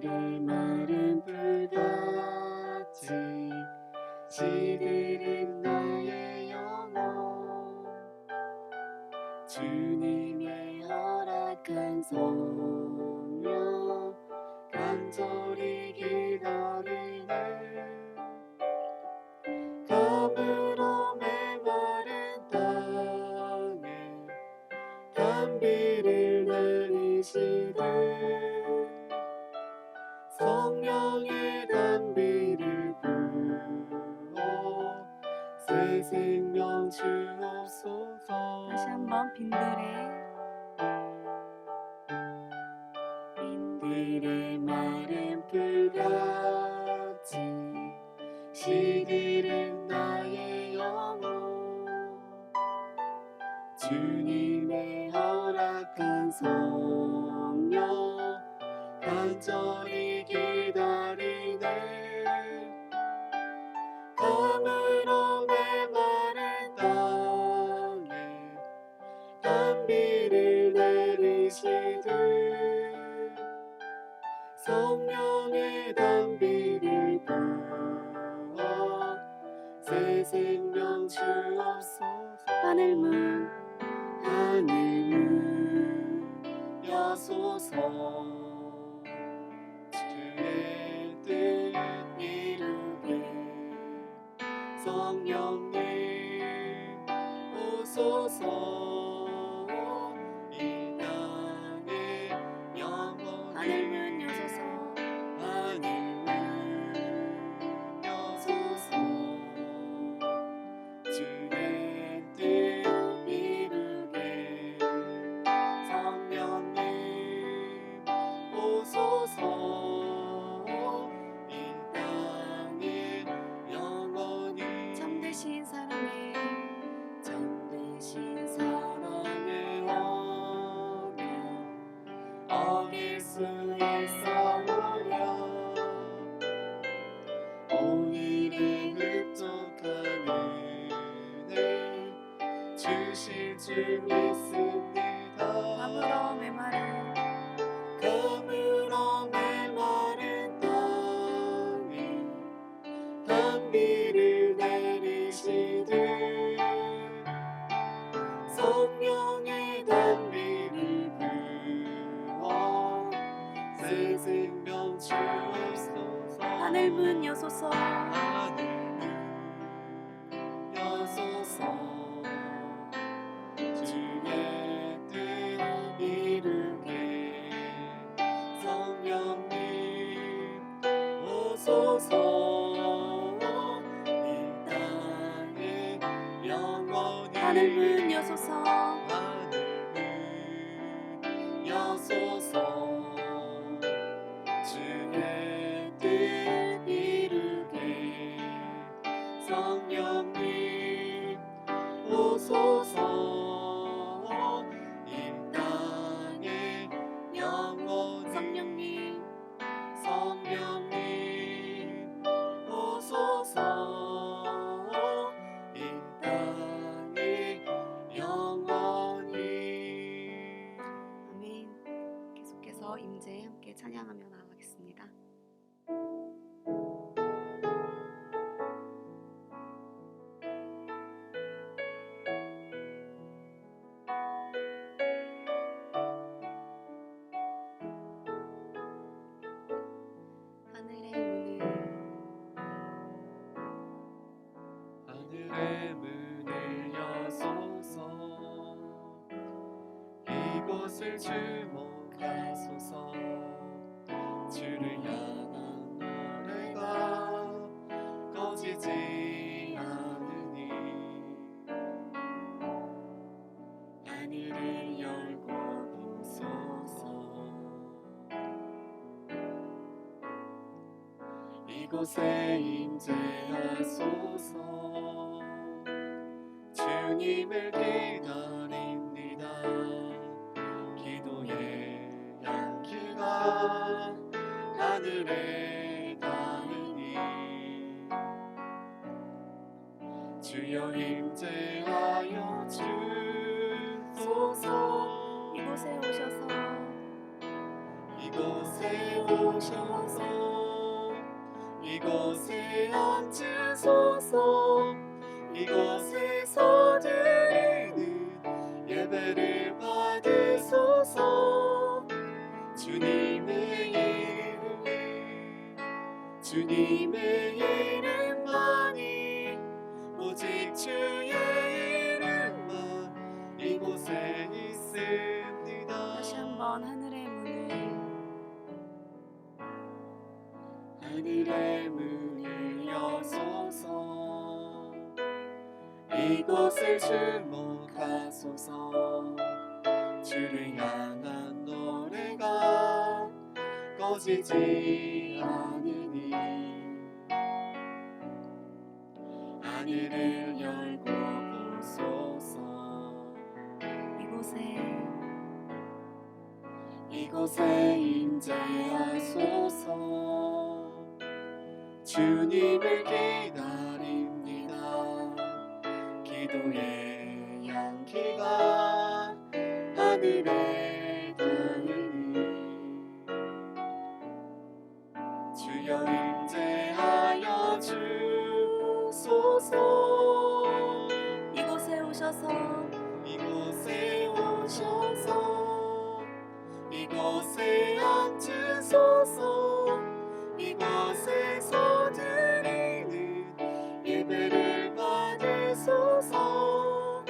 빈들의 마른 불같이 시들은 나의 영혼 주님의 허락한 성령 간절히 기다리네 감으로 메마른 땅에 단비를 내리시되 성령의 단비를 부어 새 생명 주옵소서. 다시 한번 빈들의 마른 불같이 시들은 나의 영혼 주님의 허락한 성령 간절히 기다리네 감으로 메마른 땅에 단비를 내리시되 성령의 단비를 부어 새 생명 주옵소서. 하늘문 여소서 주의 뜻 이루게 성령님 오소서 이 땅의 영원히 하늘문 여소서 하늘문 여소서 주의 뜻 이루게 성령님 오소서 이 땅에 영원히 참되신 사랑의 언약 어길 수 있사오랴 오늘의 흡족한 은혜 주실 줄 믿습니다 감으로 메마른 땅에 단비를 내리시되 성령의 단비를 부어 새 생명 주옵소서 하늘문 여소서 하늘문 여소서 주의 뜻 이루게 성령님 오소서 이 땅에 영원히 하늘문 여소서 하늘문 여소서 주의 뜻 이루게 성령님 오소서 이 땅에 영원히 성령님 오소서 이 땅에 영원히 아멘. 계속해서 임재 함께 찬양하며 나아가겠습니다. 하늘의 문을 여소서 이곳을 주목하소서 주를 향한 노래가 꺼지지 않으니 하늘을 열고 보소서 이곳에 임재하소서 주님을 기다립니다 기도의 향기가 하늘에 닿으니 주여 임재하여 주소서 이곳에 오셔서 이곳에 오셔서 이곳에 앉으소서. 이곳에서 드리는 예배를 받으소서. 주님의 이름이 주님의 이름만이 오직 주의 이름만 이곳에 있습니다. 다시 한번 하늘의 문을 여소서. 이곳을 주목하소서. 주를 향한 노래가 꺼지지 않으니 하늘을 열고 보소서. 이곳에 임재하소서. 주님을 기다립니다. 기도의 향기가 하늘에 닿으니 주여 임재하여 주소서. 이곳에 오셔서 이곳에 앉으소서. 이곳에서 드리는 예배를 받으소서.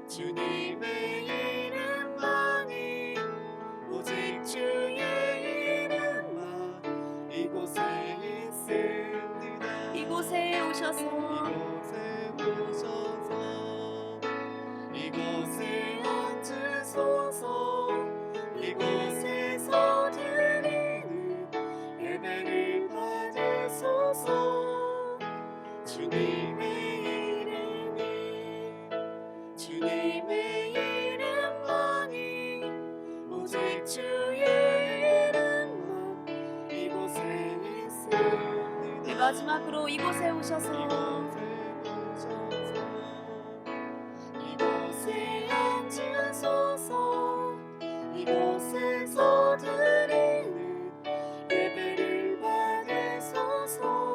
주님의 이름만이 오직 주의 이름만 이곳에 있습니다. 이곳에 오셔서 이곳에 앉으소서. 이곳에서 드리는 예배를 받으소서. 주님의 이름만이 오직 주의 이름만 이곳에 있습니다. 네, 마지막으로 이곳에 오셔서 이곳에 앉으소서. 이곳에서 드리는 예배를 받으소서.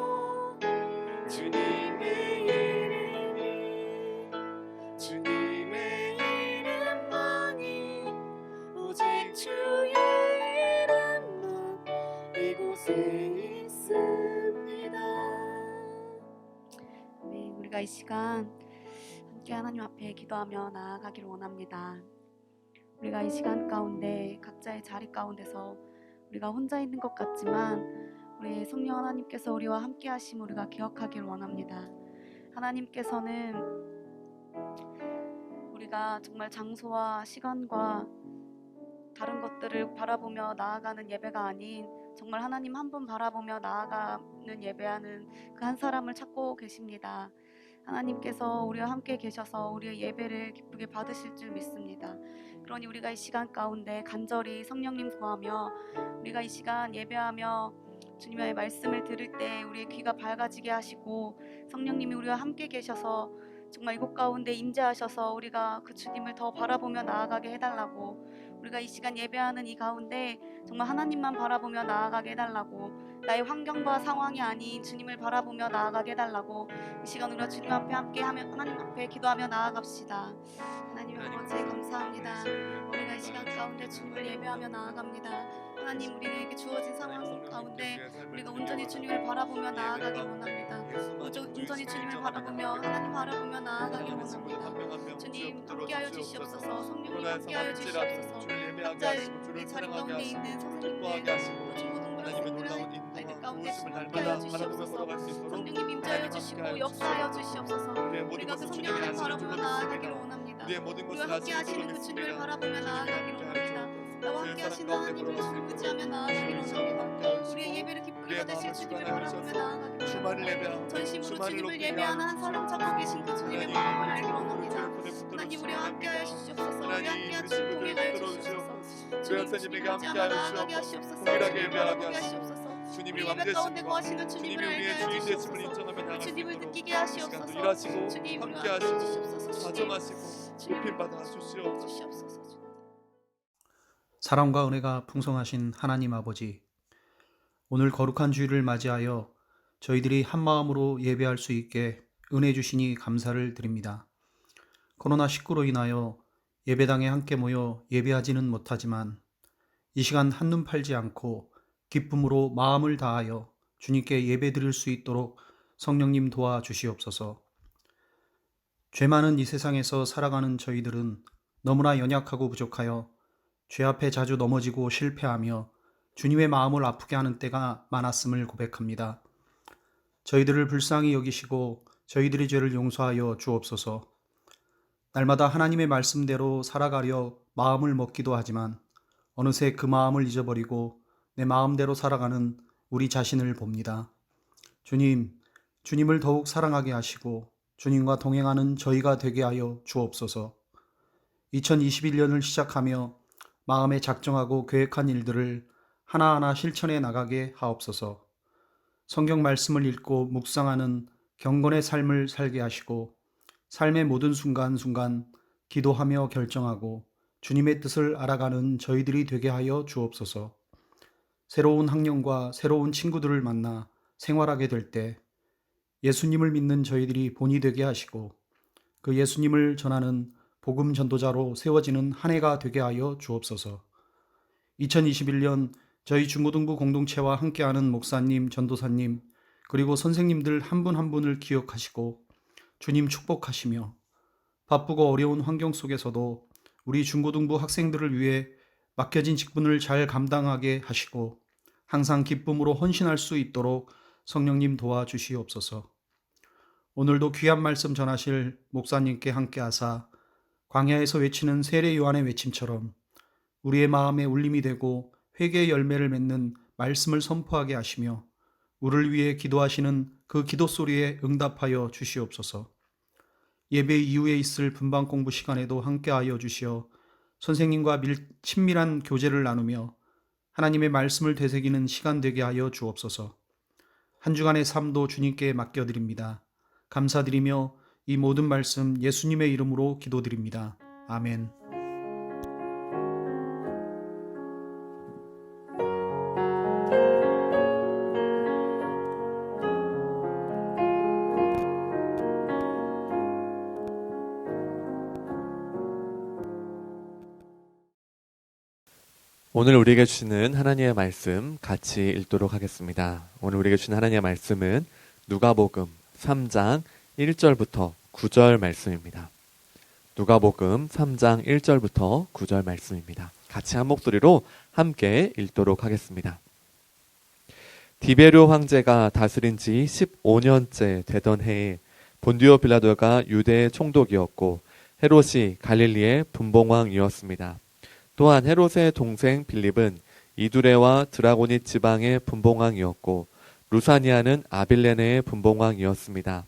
주님의 이름만이 오직 주의 이름만 이곳에 있습니다. 네, 우리가 이 시간 함께 하나님 앞에 기도하며 나아가기를 원합니다. 우리가 이 시간 가운데 각자의 자리 가운데서 우리가 혼자 있는 것 같지만 우리 성령 하나님께서 우리와 함께 하심 우리가 기억하기를 원합니다. 하나님께서는 우리가 정말 장소와 시간과 다른 것들을 바라보며 나아가는 예배가 아닌 정말 하나님 한 분 바라보며 나아가는 예배하는 그 한 사람을 찾고 계십니다. 하나님께서 우리와 함께 계셔서 우리의 예배를 기쁘게 받으실 줄 믿습니다. 그러니 우리가 이 시간 가운데 간절히 성령님 구하며 우리가 이 시간 예배하며 주님의 말씀을 들을 때 우리의 귀가 밝아지게 하시고 성령님이 우리와 함께 계셔서 정말 이곳 가운데 임재하셔서 우리가 그 주님을 더 바라보며 나아가게 해달라고, 우리가 이 시간 예배하는 이 가운데 정말 하나님만 바라보며 나아가게 해달라고, 나의 환경과 상황이 아닌 주님을 바라보며 나아가게 해달라고 이 시간 우리가 주님 앞에 함께하며 하나님 앞에 기도하며 나아갑시다. 하나님 아버지 감사합니다. 우리가 이 시간 가운데 주님을 예배하며 나아갑니다. 하나님 우리에게 주어진 상황 가운데 우리가 온전히 주님을 바라보며 나아가기 원합니다. 온전히 주님을 바라보며 하나님 바라보며 나아가기 원합니다. 주님 함께하여 주시옵소서. 성령님 함께하여 주시옵소서. 각자의 우리 자리 가운데 있는 선생님들 중고등부 학생들 아이들 가운데 함께하여 주시옵소서. 성령님 임재하여 주시고 역사하여 주시옵소서. 우리가 그 성령을 바라보며 나아가기를 원합니다. 우리와 함께 하시는 그 주님을 바라보며 나아가기를 원합니다. 나와 함께 하시는 하나님을 의지하며 나아가기를 원합니다. 우리의 예배를 기쁘게 받으실 주님을 바라보며 나아가기를 원합니다. 전심으로 주님을 예배하는 한 사람 찾고 계신 그 주님의 마음을 알기를 원합니다. 하나님 우리와 함께 하시옵소서. 우리와 함께 하시고 동행하여 주시옵소서. 주님에게 함께하여 나아가게 하시옵소서. 동일하게 예배하게 하시옵소서. 주님이 우리 예배 가운데 거하시는 주님을 알게 하여 주시옵소서. 주님을 느끼게 하시옵소서. 일하시고 주님 우리와 함께 함께 하시고 하시옵소서. 다정하시고 높임 받아 주시옵소서. 주시옵소서. 사랑과 은혜가 풍성하신 하나님 아버지, 오늘 거룩한 주일을 맞이하여 저희들이 한 마음으로 예배할 수 있게 은혜 주시니 감사를 드립니다. 코로나19로 인하여 예배당에 함께 모여 예배하지는 못하지만 이 시간 한눈 팔지 않고 기쁨으로 마음을 다하여 주님께 예배드릴 수 있도록 성령님 도와주시옵소서. 죄 많은 이 세상에서 살아가는 저희들은 너무나 연약하고 부족하여 죄 앞에 자주 넘어지고 실패하며 주님의 마음을 아프게 하는 때가 많았음을 고백합니다. 저희들을 불쌍히 여기시고 저희들의 죄를 용서하여 주옵소서. 날마다 하나님의 말씀대로 살아가려 마음을 먹기도 하지만 어느새 그 마음을 잊어버리고 내 마음대로 살아가는 우리 자신을 봅니다. 주님을 더욱 사랑하게 하시고 주님과 동행하는 저희가 되게 하여 주옵소서. 2021년을 시작하며 마음에 작정하고 계획한 일들을 하나하나 실천해 나가게 하옵소서. 성경 말씀을 읽고 묵상하는 경건의 삶을 살게 하시고 삶의 모든 순간순간 기도하며 결정하고 주님의 뜻을 알아가는 저희들이 되게 하여 주옵소서. 새로운 학년과 새로운 친구들을 만나 생활하게 될 때 예수님을 믿는 저희들이 본이 되게 하시고 그 예수님을 전하는 복음 전도자로 세워지는 한 해가 되게 하여 주옵소서. 2021년 저희 중고등부 공동체와 함께하는 목사님, 전도사님, 그리고 선생님들 한 분 한 분을 기억하시고 주님 축복하시며 바쁘고 어려운 환경 속에서도 우리 중고등부 학생들을 위해 맡겨진 직분을 잘 감당하게 하시고 항상 기쁨으로 헌신할 수 있도록 성령님 도와주시옵소서. 오늘도 귀한 말씀 전하실 목사님께 함께하사 광야에서 외치는 세례 요한의 외침처럼 우리의 마음에 울림이 되고 회개의 열매를 맺는 말씀을 선포하게 하시며 우리를 위해 기도하시는 그 기도 소리에 응답하여 주시옵소서. 예배 이후에 있을 분방 공부 시간에도 함께하여 주시어 선생님과 친밀한 교제를 나누며 하나님의 말씀을 되새기는 시간 되게 하여 주옵소서. 한 주간의 삶도 주님께 맡겨드립니다. 감사드리며 이 모든 말씀 예수님의 이름으로 기도드립니다. 아멘. 오늘 우리에게 주시는 하나님의 말씀 같이 읽도록 하겠습니다. 오늘 우리에게 주시는 하나님의 말씀은 누가복음 3장 1절부터 9절 말씀입니다. 누가복음 3장 1절부터 9절 말씀입니다. 같이 한 목소리로 함께 읽도록 하겠습니다. 디베료 황제가 다스린 지 15년째 되던 해에 본디오 빌라도가 유대의 총독이었고 헤롯이 갈릴리의 분봉왕이었습니다. 또한 헤롯의 동생 빌립은 이두레와 드라고니 지방의 분봉왕이었고 루사니아는 아빌레네의 분봉왕이었습니다.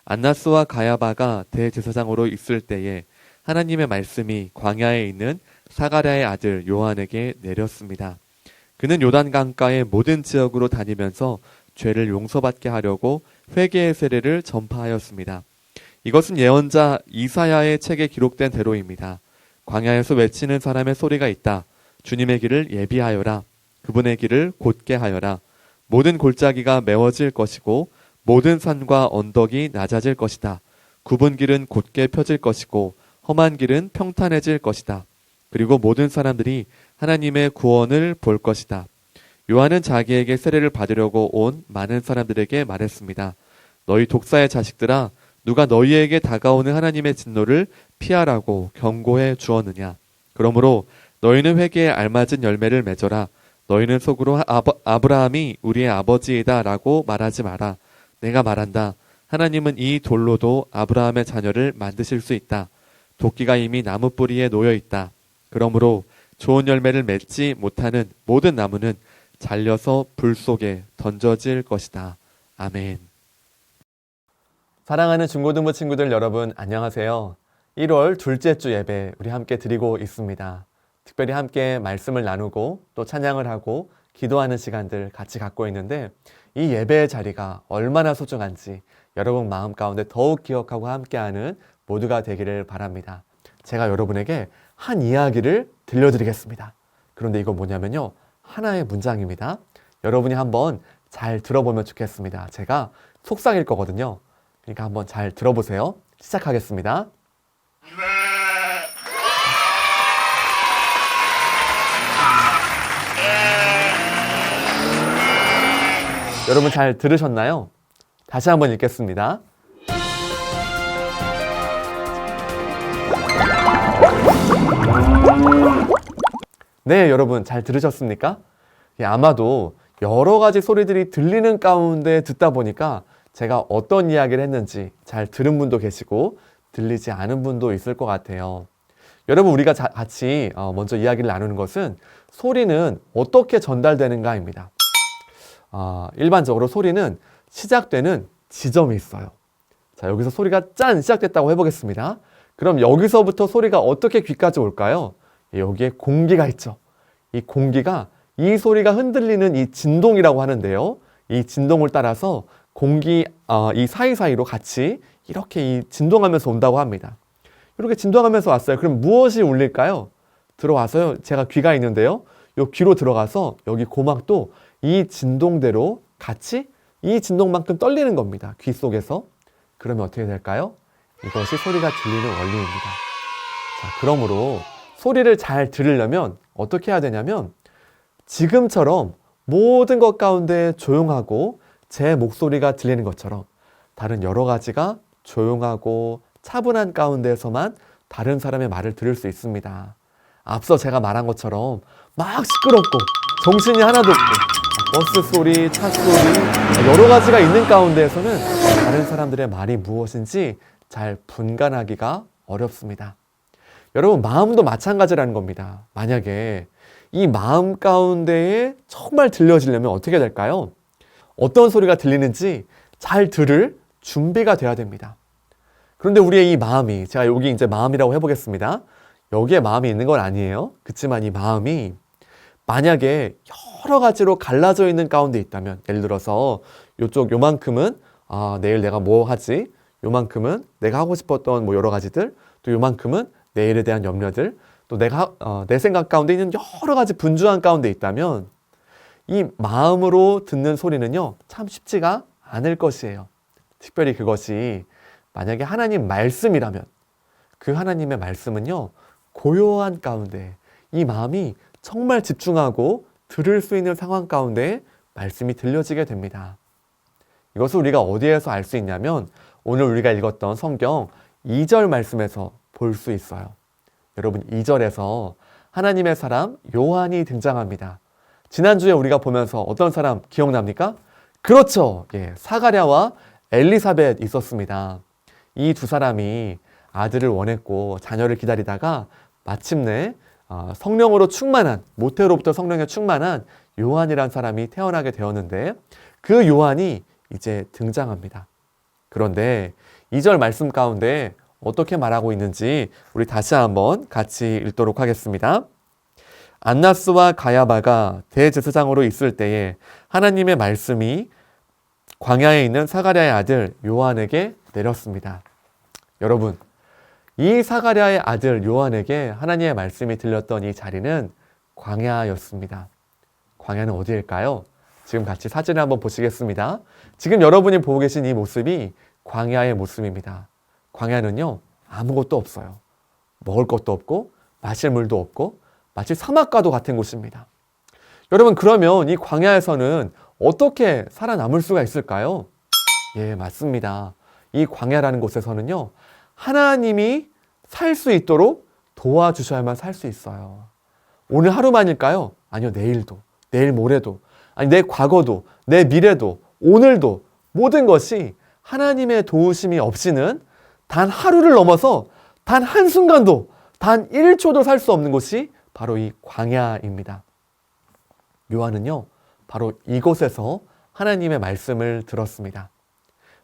안나스와 가야바가 대제사장으로 있을 때에 하나님의 말씀이 광야에 있는 사가랴의 아들 요한에게 내렸습니다. 그는 요단강가의 모든 지역으로 다니면서 죄를 용서받게 하려고 회개의 세례를 전파하였습니다. 이것은 예언자 이사야의 책에 기록된 대로입니다. 광야에서 외치는 사람의 소리가 있다. 주님의 길을 예비하여라. 그분의 길을 곧게 하여라. 모든 골짜기가 메워질 것이고 모든 산과 언덕이 낮아질 것이다. 굽은 길은 곧게 펴질 것이고 험한 길은 평탄해질 것이다. 그리고 모든 사람들이 하나님의 구원을 볼 것이다. 요한은 자기에게 세례를 받으려고 온 많은 사람들에게 말했습니다. 너희 독사의 자식들아, 누가 너희에게 다가오는 하나님의 진노를 피하라고 경고해 주었느냐. 그러므로 너희는 회개에 알맞은 열매를 맺어라. 너희는 속으로 아브라함이 우리의 아버지이다 라고 말하지 마라. 내가 말한다. 하나님은 이 돌로도 아브라함의 자녀를 만드실 수 있다. 도끼가 이미 나무 뿌리에 놓여 있다. 그러므로 좋은 열매를 맺지 못하는 모든 나무는 잘려서 불 속에 던져질 것이다. 아멘. 사랑하는 중고등부 친구들 여러분, 안녕하세요. 1월 둘째 주 예배 우리 함께 드리고 있습니다. 특별히 함께 말씀을 나누고 또 찬양을 하고 기도하는 시간들 같이 갖고 있는데 이 예배의 자리가 얼마나 소중한지 여러분 마음 가운데 더욱 기억하고 함께하는 모두가 되기를 바랍니다. 제가 여러분에게 한 이야기를 들려드리겠습니다. 그런데 이거 뭐냐면요, 하나의 문장입니다. 여러분이 한번 잘 들어보면 좋겠습니다. 제가 속삭일 거거든요. 그러니까 한번 잘 들어보세요. 시작하겠습니다. 여러분 잘 들으셨나요? 다시 한번 읽겠습니다. 네, 여러분 잘 들으셨습니까? 예, 아마도 여러 가지 소리들이 들리는 가운데 듣다 보니까 제가 어떤 이야기를 했는지 잘 들은 분도 계시고 들리지 않은 분도 있을 것 같아요. 여러분, 우리가 같이 먼저 이야기를 나누는 것은 소리는 어떻게 전달되는가입니다. 일반적으로 소리는 시작되는 지점이 있어요. 자, 여기서 소리가 짠! 시작됐다고 해보겠습니다. 그럼 여기서부터 소리가 어떻게 귀까지 올까요? 여기에 공기가 있죠. 이 공기가 이 소리가 흔들리는 이 진동이라고 하는데요. 이 진동을 따라서 공기 이 사이사이로 같이 이렇게 이 진동하면서 온다고 합니다. 이렇게 진동하면서 왔어요. 그럼 무엇이 울릴까요? 들어와서요. 제가 귀가 있는데요. 요 귀로 들어가서 여기 고막도 이 진동대로 같이 이 진동만큼 떨리는 겁니다. 귀 속에서. 그러면 어떻게 될까요? 이것이 소리가 들리는 원리입니다. 자, 그러므로 소리를 잘 들으려면 어떻게 해야 되냐면 지금처럼 모든 것 가운데 조용하고 제 목소리가 들리는 것처럼 다른 여러 가지가 조용하고 차분한 가운데에서만 다른 사람의 말을 들을 수 있습니다. 앞서 제가 말한 것처럼 막 시끄럽고 정신이 하나도 없고 버스 소리, 차 소리 여러 가지가 있는 가운데에서는 다른 사람들의 말이 무엇인지 잘 분간하기가 어렵습니다. 여러분, 마음도 마찬가지라는 겁니다. 만약에 이 마음 가운데에 정말 들려지려면 어떻게 될까요? 어떤 소리가 들리는지 잘 들을 준비가 돼야 됩니다. 그런데 우리의 이 마음이, 제가 여기 이제 마음이라고 해보겠습니다. 여기에 마음이 있는 건 아니에요. 그렇지만 이 마음이 만약에 여러 가지로 갈라져 있는 가운데 있다면, 예를 들어서 요쪽 요만큼은 내일 내가 뭐 하지? 요만큼은 내가 하고 싶었던 뭐 여러 가지들, 또 요만큼은 내일에 대한 염려들, 또 내가 내 생각 가운데 있는 여러 가지 분주한 가운데 있다면 이 마음으로 듣는 소리는요, 참 쉽지가 않을 것이에요. 특별히 그것이 만약에 하나님 말씀이라면 그 하나님의 말씀은요, 고요한 가운데 이 마음이 정말 집중하고 들을 수 있는 상황 가운데 말씀이 들려지게 됩니다. 이것을 우리가 어디에서 알 수 있냐면 오늘 우리가 읽었던 성경 2절 말씀에서 볼 수 있어요. 여러분, 2절에서 하나님의 사람 요한이 등장합니다. 지난주에 우리가 보면서 어떤 사람 기억납니까? 그렇죠. 예, 사가랴와 엘리사벳 있었습니다. 이 두 사람이 아들을 원했고 자녀를 기다리다가 마침내 성령으로 충만한, 모태로부터 성령에 충만한 요한이란 사람이 태어나게 되었는데 그 요한이 이제 등장합니다. 그런데 2절 말씀 가운데 어떻게 말하고 있는지 우리 다시 한번 같이 읽도록 하겠습니다. 안나스와 가야바가 대제사장으로 있을 때에 하나님의 말씀이 광야에 있는 사가랴의 아들 요한에게 내렸습니다. 여러분, 이 사가랴의 아들 요한에게 하나님의 말씀이 들렸던 이 자리는 광야였습니다. 광야는 어디일까요? 지금 같이 사진을 한번 보시겠습니다. 지금 여러분이 보고 계신 이 모습이 광야의 모습입니다. 광야는요, 아무것도 없어요. 먹을 것도 없고 마실 물도 없고 마치 사막과도 같은 곳입니다. 여러분, 그러면 이 광야에서는 어떻게 살아남을 수가 있을까요? 예, 맞습니다. 이 광야라는 곳에서는요, 하나님이 살 수 있도록 도와주셔야만 살 수 있어요. 오늘 하루만일까요? 아니요, 내일도, 내일 모레도, 아니 내 과거도, 내 미래도, 오늘도 모든 것이 하나님의 도우심이 없이는 단 하루를 넘어서 단 한순간도, 단 1초도 살 수 없는 곳이 바로 이 광야입니다. 요한은요, 바로 이곳에서 하나님의 말씀을 들었습니다.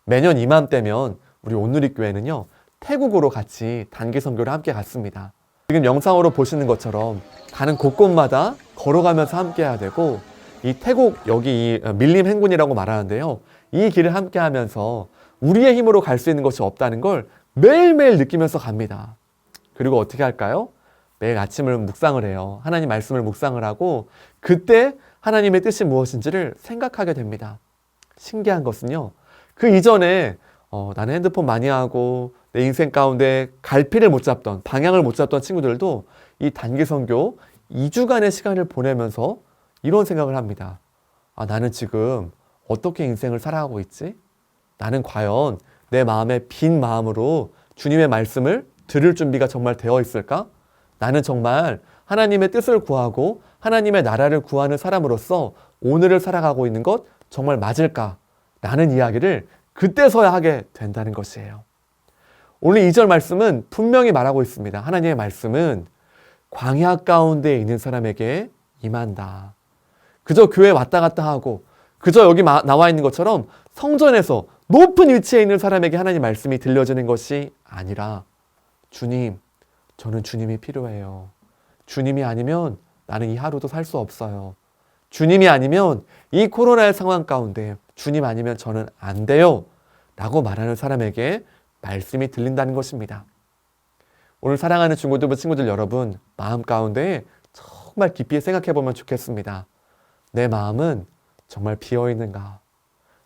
매년 이맘때면 우리 온누리교회는요, 태국으로 같이 단기 선교를 함께 갔습니다. 지금 영상으로 보시는 것처럼 가는 곳곳마다 걸어가면서 함께 해야 되고, 이 태국 여기 이 밀림 행군이라고 말하는데요, 이 길을 함께 하면서 우리의 힘으로 갈 수 있는 것이 없다는 걸 매일매일 느끼면서 갑니다. 그리고 어떻게 할까요? 매일 아침을 묵상을 해요. 하나님 말씀을 묵상을 하고 그때 하나님의 뜻이 무엇인지를 생각하게 됩니다. 신기한 것은요. 그 이전에 나는 핸드폰 많이 하고 내 인생 가운데 갈피를 못 잡던, 방향을 못 잡던 친구들도 이 단기 선교 2주간의 시간을 보내면서 이런 생각을 합니다. 나는 지금 어떻게 인생을 살아가고 있지? 나는 과연 내 마음에 빈 마음으로 주님의 말씀을 들을 준비가 정말 되어 있을까? 나는 정말 하나님의 뜻을 구하고 하나님의 나라를 구하는 사람으로서 오늘을 살아가고 있는 것 정말 맞을까? 라는 이야기를 그때서야 하게 된다는 것이에요. 오늘 2절 말씀은 분명히 말하고 있습니다. 하나님의 말씀은 광야 가운데 있는 사람에게 임한다. 그저 교회 왔다 갔다 하고 그저 여기 나와 있는 것처럼 성전에서 높은 위치에 있는 사람에게 하나님 말씀이 들려지는 것이 아니라 주님, 저는 주님이 필요해요. 주님이 아니면 나는 이 하루도 살 수 없어요. 주님이 아니면 이 코로나의 상황 가운데 주님 아니면 저는 안 돼요. 라고 말하는 사람에게 말씀이 들린다는 것입니다. 오늘 사랑하는 중고등부 친구들 여러분, 마음 가운데 정말 깊이 생각해 보면 좋겠습니다. 내 마음은 정말 비어있는가?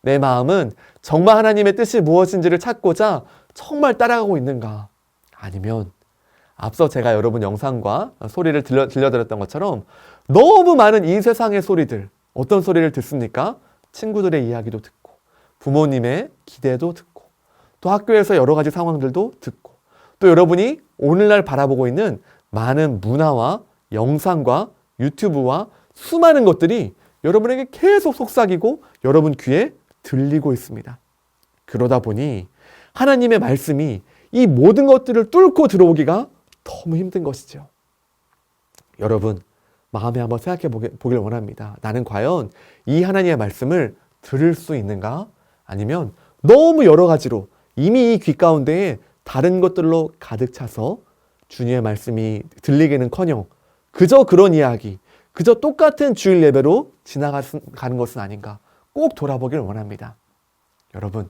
내 마음은 정말 하나님의 뜻이 무엇인지를 찾고자 정말 따라가고 있는가? 아니면 앞서 제가 여러분 영상과 소리를 들려드렸던 것처럼 너무 많은 이 세상의 소리들, 어떤 소리를 듣습니까? 친구들의 이야기도 듣고 부모님의 기대도 듣고 또 학교에서 여러 가지 상황들도 듣고 또 여러분이 오늘날 바라보고 있는 많은 문화와 영상과 유튜브와 수많은 것들이 여러분에게 계속 속삭이고 여러분 귀에 들리고 있습니다. 그러다 보니 하나님의 말씀이 이 모든 것들을 뚫고 들어오기가 너무 힘든 것이죠. 여러분, 마음에 한번 생각해 보길 원합니다. 나는 과연 이 하나님의 말씀을 들을 수 있는가? 아니면 너무 여러 가지로 이미 이 귀 가운데에 다른 것들로 가득 차서 주님의 말씀이 들리기는커녕 그저 그런 이야기, 그저 똑같은 주일 예배로 지나가는 것은 아닌가 꼭 돌아보길 원합니다. 여러분,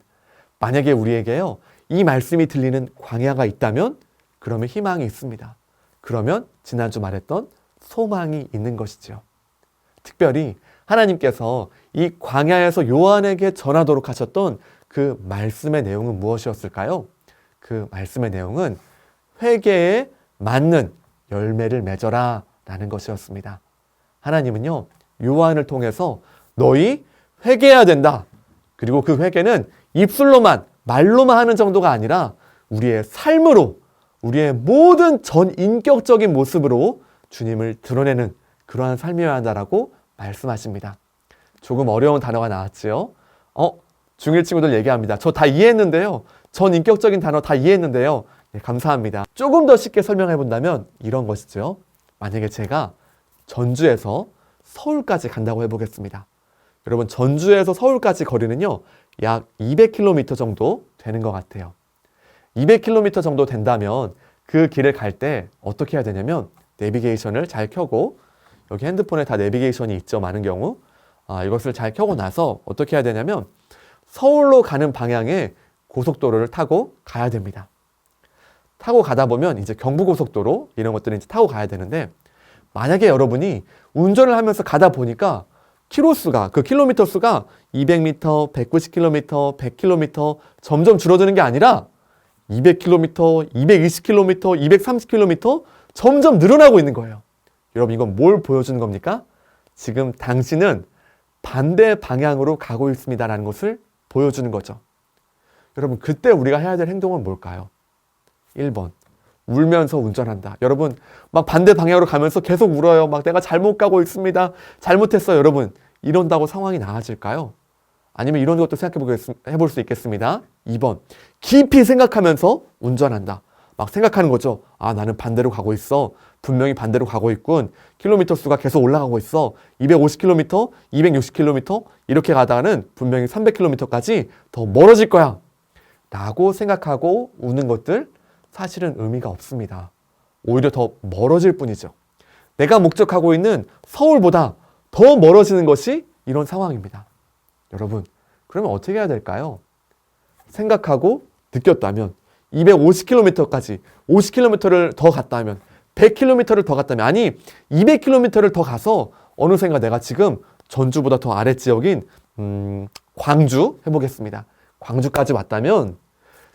만약에 우리에게요 이 말씀이 들리는 광야가 있다면 그러면 희망이 있습니다. 그러면 지난주 말했던 소망이 있는 것이죠. 특별히 하나님께서 이 광야에서 요한에게 전하도록 하셨던 그 말씀의 내용은 무엇이었을까요? 그 말씀의 내용은 회개에 맞는 열매를 맺어라 라는 것이었습니다. 하나님은요 요한을 통해서 너희 회개해야 된다. 그리고 그 회개는 입술로만 말로만 하는 정도가 아니라 우리의 삶으로 우리의 모든 전인격적인 모습으로 주님을 드러내는 그러한 삶이어야 한다라고 말씀하십니다. 조금 어려운 단어가 나왔지요. 중1 친구들 얘기합니다. 저 다 이해했는데요. 전인격적인 단어 다 이해했는데요. 네, 감사합니다. 조금 더 쉽게 설명해 본다면 이런 것이죠. 만약에 제가 전주에서 서울까지 간다고 해보겠습니다. 여러분 전주에서 서울까지 거리는요. 약 200km 정도 되는 것 같아요. 200km 정도 된다면 그 길을 갈 때 어떻게 해야 되냐면 내비게이션을 잘 켜고 여기 핸드폰에 다 내비게이션이 있죠. 많은 경우 이것을 잘 켜고 나서 어떻게 해야 되냐면 서울로 가는 방향의 고속도로를 타고 가야 됩니다. 타고 가다 보면 이제 경부고속도로 이런 것들을 이제 타고 가야 되는데 만약에 여러분이 운전을 하면서 가다 보니까 키로수가 그 킬로미터 수가 200m, 190km, 100km 점점 줄어드는 게 아니라 200km, 220km, 230km 점점 늘어나고 있는 거예요. 여러분 이건 뭘 보여주는 겁니까? 지금 당신은 반대 방향으로 가고 있습니다라는 것을 보여주는 거죠. 여러분 그때 우리가 해야 될 행동은 뭘까요? 1번 울면서 운전한다. 여러분 막 반대 방향으로 가면서 계속 울어요. 막 내가 잘못 가고 있습니다. 잘못했어요. 여러분 이런다고 상황이 나아질까요? 아니면 이런 것도 해볼 수 있겠습니다. 2번 깊이 생각하면서 운전한다. 막 생각하는 거죠. 나는 반대로 가고 있어. 분명히 반대로 가고 있군. 킬로미터 수가 계속 올라가고 있어. 250km, 260km 이렇게 가다가는 분명히 300km까지 더 멀어질 거야. 라고 생각하고 우는 것들 사실은 의미가 없습니다. 오히려 더 멀어질 뿐이죠. 내가 목적하고 있는 서울보다 더 멀어지는 것이 이런 상황입니다. 여러분, 그러면 어떻게 해야 될까요? 생각하고 느꼈다면 250km까지 50km를 더 갔다면 100km를 더 갔다면, 아니 200km를 더 가서 어느샌가 내가 지금 전주보다 더 아랫지역인 광주 해보겠습니다. 광주까지 왔다면,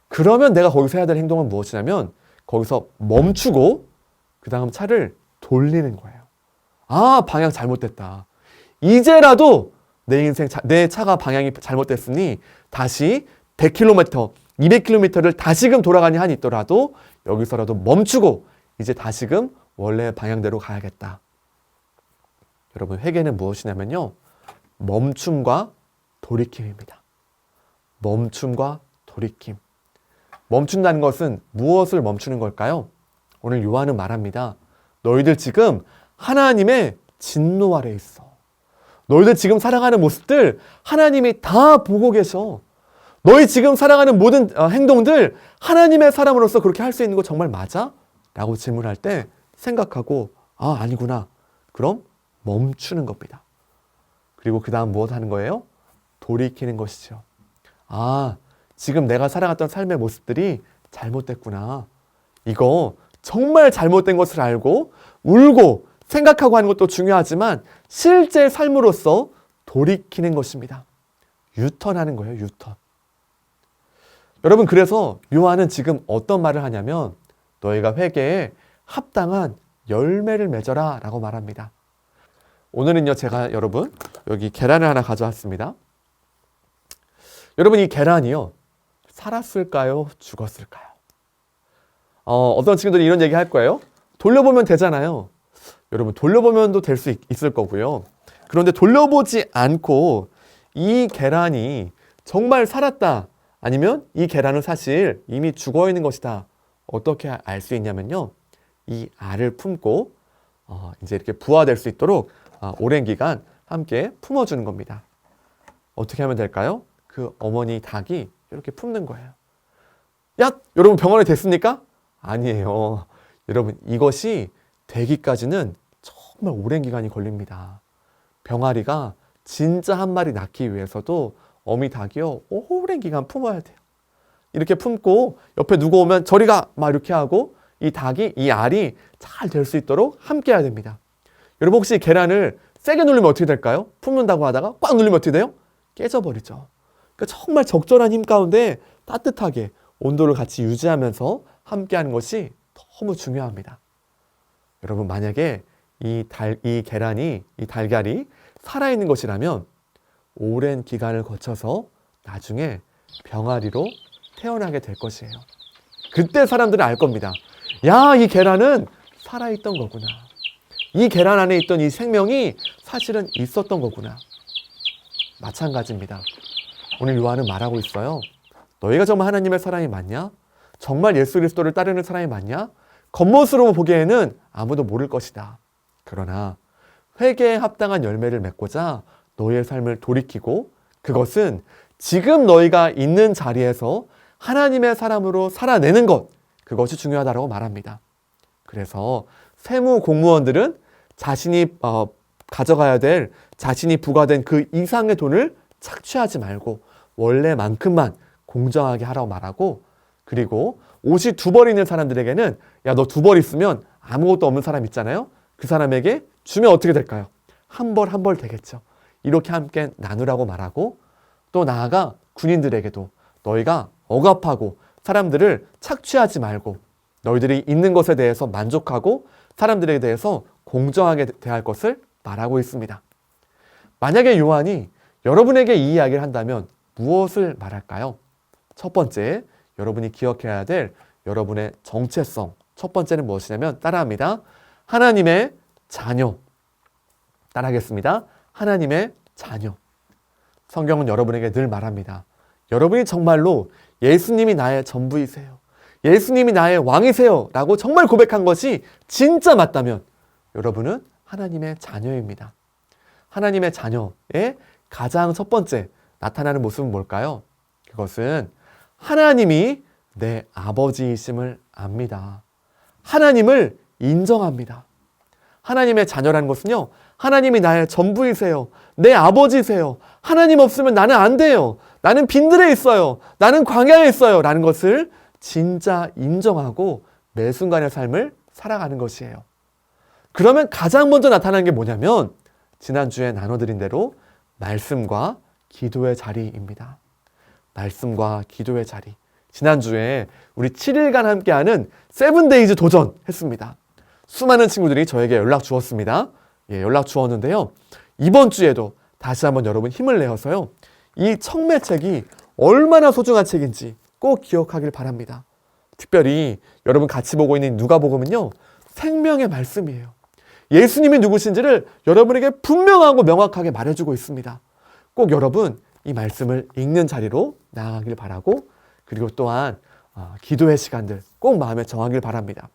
그러면 내가 거기서 해야 될 행동은 무엇이냐면 거기서 멈추고 그 다음 차를 돌리는 거예요. 아, 방향 잘못됐다. 이제라도 내 인생, 내 차가 방향이 잘못됐으니 다시 100km, 200km를 다시금 돌아가니 한이 있더라도 여기서라도 멈추고 이제 다시금 원래 방향대로 가야겠다. 여러분, 회개는 무엇이냐면요, 멈춤과 돌이킴입니다. 멈춤과 돌이킴. 멈춘다는 것은 무엇을 멈추는 걸까요? 오늘 요한은 말합니다. 너희들 지금 하나님의 진노 아래 있어. 너희들 지금 살아가는 모습들 하나님이 다 보고 계셔. 너희 지금 살아가는 모든 행동들 하나님의 사람으로서 그렇게 할 수 있는 거 정말 맞아? 라고 질문할 때 생각하고, 아, 아니구나. 그럼 멈추는 겁니다. 그리고 그 다음 무엇 하는 거예요? 돌이키는 것이죠. 아, 지금 내가 살아갔던 삶의 모습들이 잘못됐구나. 이거 정말 잘못된 것을 알고 울고 생각하고 하는 것도 중요하지만 실제 삶으로서 돌이키는 것입니다. 유턴하는 거예요, 유턴. 여러분, 그래서 요한은 지금 어떤 말을 하냐면 너희가 회개에 합당한 열매를 맺어라 라고 말합니다. 오늘은요, 제가 여러분 여기 계란을 하나 가져왔습니다. 여러분, 이 계란이요, 살았을까요? 죽었을까요? 어떤 친구들이 이런 얘기 할 거예요. 돌려보면 되잖아요. 여러분, 돌려보면도 될 수 있을 거고요. 그런데 돌려보지 않고 이 계란이 정말 살았다, 아니면 이 계란은 사실 이미 죽어 있는 것이다, 어떻게 알 수 있냐면요, 이 알을 품고 이제 이렇게 부화될 수 있도록 오랜 기간 함께 품어주는 겁니다. 어떻게 하면 될까요? 그 어머니 닭이 이렇게 품는 거예요. 야, 여러분, 병원에 됐습니까? 아니에요. 여러분, 이것이 되기까지는 정말 오랜 기간이 걸립니다. 병아리가 진짜 한 마리 낳기 위해서도 어미 닭이요, 오랜 기간 품어야 돼요. 이렇게 품고 옆에 누구 오면 저리 가! 막 이렇게 하고 이 닭이, 이 알이 잘 될 수 있도록 함께 해야 됩니다. 여러분, 혹시 계란을 세게 누르면 어떻게 될까요? 품는다고 하다가 꽉 누르면 어떻게 돼요? 깨져버리죠. 그러니까 정말 적절한 힘 가운데 따뜻하게 온도를 같이 유지하면서 함께 하는 것이 너무 중요합니다. 여러분, 만약에 이 계란이, 이 달걀이 살아있는 것이라면 오랜 기간을 거쳐서 나중에 병아리로 태어나게 될 것이에요. 그때 사람들은 알 겁니다. 야, 이 계란은 살아있던 거구나. 이 계란 안에 있던 이 생명이 사실은 있었던 거구나. 마찬가지입니다. 오늘 요한은 말하고 있어요. 너희가 정말 하나님의 사람이 맞냐? 정말 예수 그리스도를 따르는 사람이 맞냐? 겉모습으로 보기에는 아무도 모를 것이다. 그러나 회개에 합당한 열매를 맺고자 너희의 삶을 돌이키고, 그것은 지금 너희가 있는 자리에서 하나님의 사람으로 살아내는 것, 그것이 중요하다고 말합니다. 그래서 세무 공무원들은 자신이 가져가야 될, 자신이 부과된 그 이상의 돈을 착취하지 말고 원래만큼만 공정하게 하라고 말하고, 그리고 옷이 2벌 있는 사람들에게는, 야, 너 2벌 있으면 아무것도 없는 사람 있잖아요. 그 사람에게 주면 어떻게 될까요? 1벌 되겠죠. 이렇게 함께 나누라고 말하고, 또 나아가 군인들에게도 너희가 억압하고 사람들을 착취하지 말고 너희들이 있는 것에 대해서 만족하고 사람들에 대해서 공정하게 대할 것을 말하고 있습니다. 만약에 요한이 여러분에게 이 이야기를 한다면 무엇을 말할까요? 첫 번째, 여러분이 기억해야 될 여러분의 정체성. 첫 번째는 무엇이냐면, 따라합니다. 하나님의 자녀. 따라하겠습니다. 하나님의 자녀. 성경은 여러분에게 늘 말합니다. 여러분이 정말로 예수님이 나의 전부이세요, 예수님이 나의 왕이세요 라고 정말 고백한 것이 진짜 맞다면 여러분은 하나님의 자녀입니다. 하나님의 자녀의 가장 첫 번째 나타나는 모습은 뭘까요? 그것은 하나님이 내 아버지이심을 압니다. 하나님을 인정합니다. 하나님의 자녀라는 것은요, 하나님이 나의 전부이세요, 내 아버지세요, 하나님 없으면 나는 안 돼요, 나는 빈들에 있어요, 나는 광야에 있어요 라는 것을 진짜 인정하고 매 순간의 삶을 살아가는 것이에요. 그러면 가장 먼저 나타나는 게 뭐냐면 지난주에 나눠드린 대로 말씀과 기도의 자리입니다. 말씀과 기도의 자리. 지난주에 우리 7일간 함께하는 세븐데이즈 도전 했습니다. 수많은 친구들이 저에게 연락 주었습니다. 연락 주었는데요. 이번 주에도 다시 한번 여러분 힘을 내어서요. 이 청매책이 얼마나 소중한 책인지 꼭 기억하길 바랍니다. 특별히 여러분 같이 보고 있는 누가복음은요. 생명의 말씀이에요. 예수님이 누구신지를 여러분에게 분명하고 명확하게 말해주고 있습니다. 꼭 여러분 이 말씀을 읽는 자리로 나아가길 바라고 그리고 또한 기도의 시간들 꼭 마음에 정하길 바랍니다.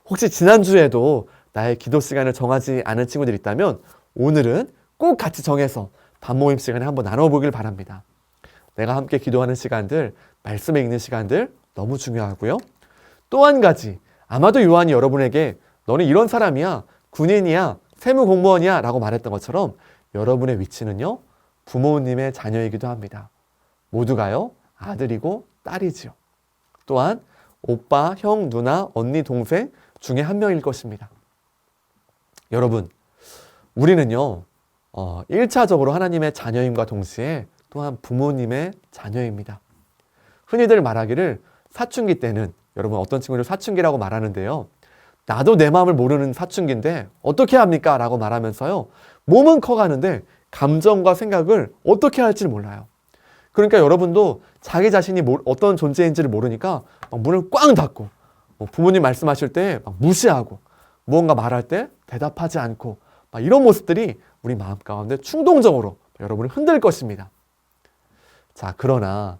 혹시 지난주에도 나의 기도 시간을 정하지 않은 친구들이 있다면 오늘은 꼭 같이 정해서 밤모임 시간에 한번 나눠보길 바랍니다. 내가 함께 기도하는 시간들, 말씀에 읽는 시간들 너무 중요하고요. 또 한 가지, 아마도 요한이 여러분에게 너는 이런 사람이야, 군인이야, 세무공무원이야 라고 말했던 것처럼 여러분의 위치는요, 부모님의 자녀이기도 합니다. 모두가요, 아들이고 딸이지요. 또한 오빠, 형, 누나, 언니, 동생 중에 한 명일 것입니다. 여러분, 우리는요, 1차적으로 하나님의 자녀임과 동시에 또한 부모님의 자녀입니다. 흔히들 말하기를 사춘기 때는 여러분 어떤 친구들 사춘기라고 말하는데요. 나도 내 마음을 모르는 사춘기인데 어떻게 합니까? 라고 말하면서요. 몸은 커가는데 감정과 생각을 어떻게 할지 몰라요. 그러니까 여러분도 자기 자신이 어떤 존재인지를 모르니까 막 문을 꽝 닫고 부모님 말씀하실 때 막 무시하고 무언가 말할 때 대답하지 않고 막 이런 모습들이 우리 마음 가운데 충동적으로 여러분을 흔들 것입니다. 자, 그러나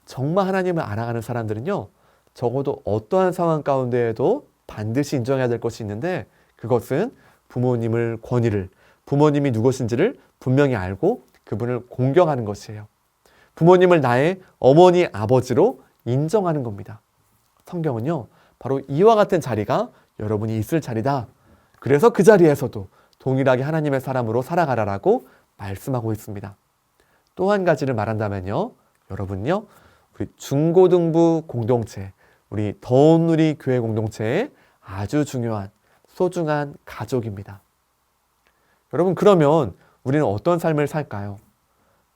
정말 하나님을 알아가는 사람들은요. 적어도 어떠한 상황 가운데에도 반드시 인정해야 될 것이 있는데 그것은 부모님을 권위를 부모님이 누구신지를 분명히 알고 그분을 공경하는 것이에요. 부모님을 나의 어머니, 아버지로 인정하는 겁니다. 성경은요. 바로 이와 같은 자리가 여러분이 있을 자리다. 그래서 그 자리에서도 동일하게 하나님의 사람으로 살아가라라고 말씀하고 있습니다. 또 한 가지를 말한다면요. 여러분요. 우리 중고등부 공동체, 우리 더운누리 교회 공동체의 아주 중요한 소중한 가족입니다. 여러분 그러면 우리는 어떤 삶을 살까요?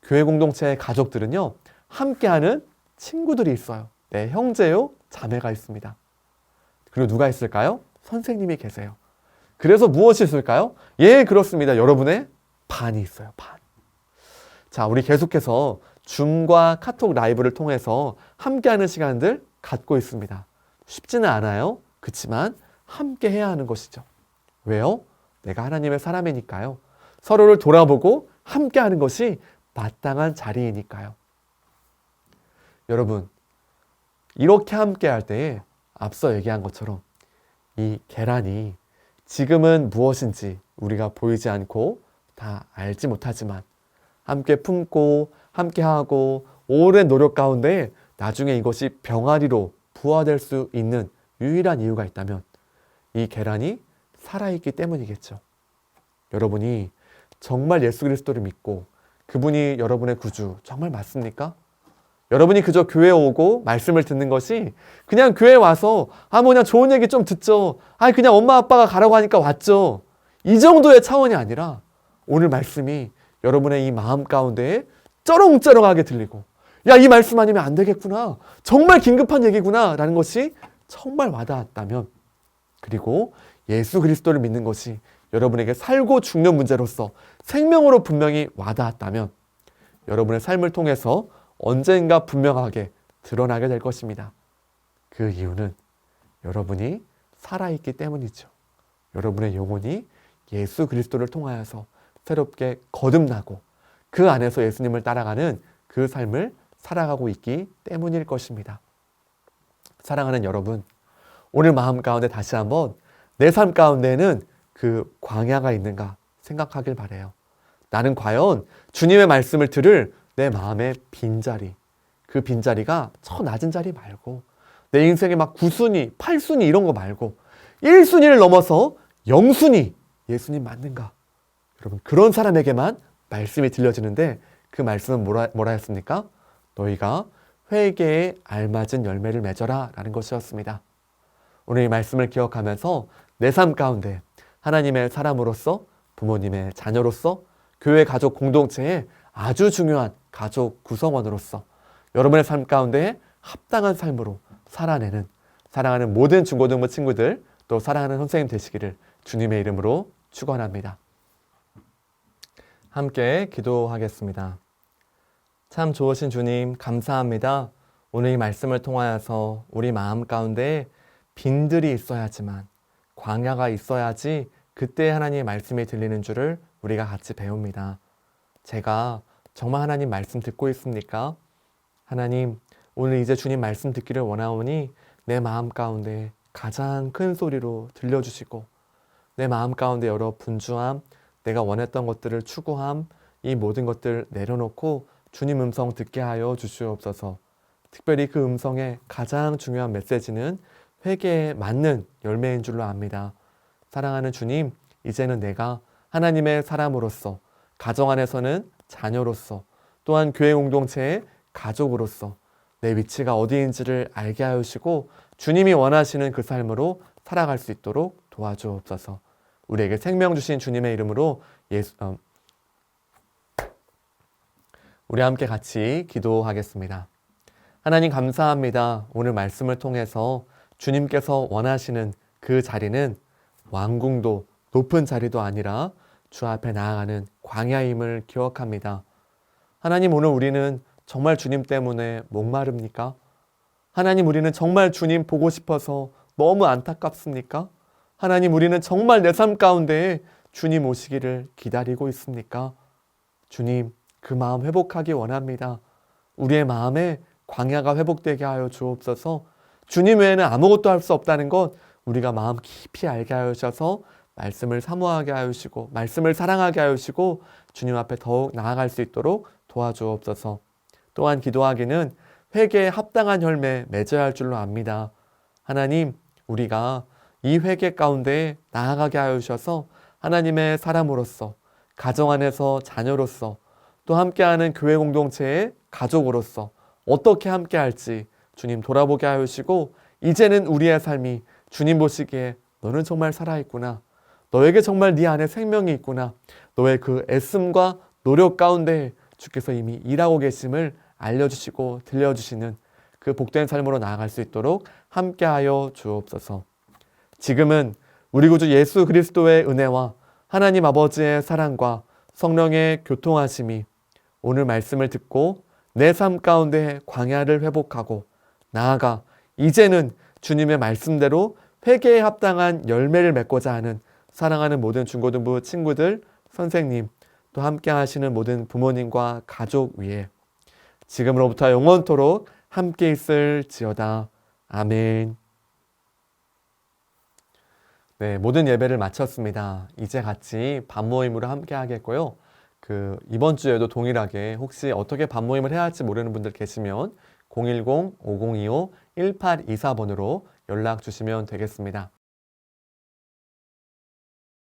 교회 공동체의 가족들은요. 함께하는 친구들이 있어요. 내 형제요, 자매가 있습니다. 그리고 누가 있을까요? 선생님이 계세요. 그래서 무엇이 있을까요? 예, 그렇습니다. 여러분의 반이 있어요. 반. 자, 우리 계속해서 줌과 카톡 라이브를 통해서 함께하는 시간들 갖고 있습니다. 쉽지는 않아요. 그렇지만 함께 해야 하는 것이죠. 왜요? 내가 하나님의 사람이니까요. 서로를 돌아보고 함께하는 것이 마땅한 자리이니까요. 여러분, 이렇게 함께할 때에 앞서 얘기한 것처럼 이 계란이 지금은 무엇인지 우리가 보이지 않고 다 알지 못하지만 함께 품고 함께하고 오랜 노력 가운데 나중에 이것이 병아리로 부화될 수 있는 유일한 이유가 있다면 이 계란이 살아있기 때문이겠죠. 여러분이 정말 예수 그리스도를 믿고 그분이 여러분의 구주 정말 맞습니까? 여러분이 그저 교회에 오고 말씀을 듣는 것이 그냥 교회에 와서 그냥 좋은 얘기 좀 듣죠. 그냥 엄마 아빠가 가라고 하니까 왔죠. 이 정도의 차원이 아니라 오늘 말씀이 여러분의 이 마음 가운데에 쩌렁쩌렁하게 들리고 야, 이 말씀 아니면 안 되겠구나. 정말 긴급한 얘기구나 라는 것이 정말 와닿았다면 그리고 예수 그리스도를 믿는 것이 여러분에게 살고 죽는 문제로서 생명으로 분명히 와닿았다면 여러분의 삶을 통해서 언젠가 분명하게 드러나게 될 것입니다. 그 이유는 여러분이 살아있기 때문이죠. 여러분의 영혼이 예수 그리스도를 통하여서 새롭게 거듭나고 그 안에서 예수님을 따라가는 그 삶을 살아가고 있기 때문일 것입니다. 사랑하는 여러분, 오늘 마음 가운데 다시 한번 내 삶 가운데에는 그 광야가 있는가 생각하길 바라요. 나는 과연 주님의 말씀을 들을 내 마음의 빈자리, 그 빈자리가 저 낮은 자리 말고 내 인생의 막 9순위, 8순위 이런 거 말고 1순위를 넘어서 0순위 예수님 맞는가? 여러분 그런 사람에게만 말씀이 들려지는데 그 말씀은 뭐라 했습니까? 너희가 회개에 알맞은 열매를 맺어라 라는 것이었습니다. 오늘 이 말씀을 기억하면서 내 삶 가운데 하나님의 사람으로서, 부모님의 자녀로서, 교회 가족 공동체의 아주 중요한 가족 구성원으로서 여러분의 삶 가운데 합당한 삶으로 살아내는, 사랑하는 모든 중고등부 친구들, 또 사랑하는 선생님 되시기를 주님의 이름으로 축원합니다. 함께 기도하겠습니다. 참 좋으신 주님, 감사합니다. 오늘 이 말씀을 통하여서 우리 마음 가운데 빈들이 있어야지만, 광야가 있어야지 그때 하나님의 말씀이 들리는 줄을 우리가 같이 배웁니다. 제가 정말 하나님 말씀 듣고 있습니까? 하나님, 오늘 이제 주님 말씀 듣기를 원하오니 내 마음 가운데 가장 큰 소리로 들려주시고, 내 마음 가운데 여러 분주함, 내가 원했던 것들을 추구함, 이 모든 것들 내려놓고 주님 음성 듣게 하여 주시옵소서. 특별히 그 음성의 가장 중요한 메시지는 회개에 맞는 열매인 줄로 압니다. 사랑하는 주님, 이제는 내가 하나님의 사람으로서, 가정 안에서는 자녀로서, 또한 교회 공동체의 가족으로서 내 위치가 어디인지를 알게 하시고 주님이 원하시는 그 삶으로 살아갈 수 있도록 도와주옵소서. 우리에게 생명 주신 주님의 이름으로 우리 함께 같이 기도하겠습니다. 하나님 감사합니다. 오늘 말씀을 통해서 주님께서 원하시는 그 자리는 왕궁도 높은 자리도 아니라 주 앞에 나아가는 광야임을 기억합니다. 하나님, 오늘 우리는 정말 주님 때문에 목마릅니까? 하나님, 우리는 정말 주님 보고 싶어서 너무 안타깝습니까? 하나님, 우리는 정말 내 삶 가운데 주님 오시기를 기다리고 있습니까? 주님, 그 마음 회복하기 원합니다. 우리의 마음에 광야가 회복되게 하여 주옵소서. 주님 외에는 아무것도 할 수 없다는 것 우리가 마음 깊이 알게 하셔서 말씀을 사모하게 하시고 말씀을 사랑하게 하시고 주님 앞에 더욱 나아갈 수 있도록 도와주옵소서. 또한 기도하기는 회개에 합당한 열매 맺어야 할 줄로 압니다. 하나님, 우리가 이 회개 가운데 나아가게 하셔서 하나님의 사람으로서, 가정 안에서 자녀로서, 또 함께하는 교회 공동체의 가족으로서 어떻게 함께할지 주님 돌아보게 하시고, 이제는 우리의 삶이 주님 보시기에 너는 정말 살아있구나, 너에게 정말 네 안에 생명이 있구나, 너의 그 애씀과 노력 가운데 주께서 이미 일하고 계심을 알려주시고 들려주시는 그 복된 삶으로 나아갈 수 있도록 함께하여 주옵소서. 지금은 우리 구주 예수 그리스도의 은혜와 하나님 아버지의 사랑과 성령의 교통하심이 오늘 말씀을 듣고 내 삶 가운데 광야를 회복하고 나아가 이제는 주님의 말씀대로 회개에 합당한 열매를 맺고자 하는 사랑하는 모든 중고등부 친구들, 선생님, 또 함께 하시는 모든 부모님과 가족 위에 지금으로부터 영원토록 함께 있을지어다. 아멘. 네, 모든 예배를 마쳤습니다. 이제 같이 밤모임으로 함께 하겠고요. 이번 주에도 동일하게 혹시 어떻게 밤모임을 해야 할지 모르는 분들 계시면 010-5025-1824번으로 연락 주시면 되겠습니다.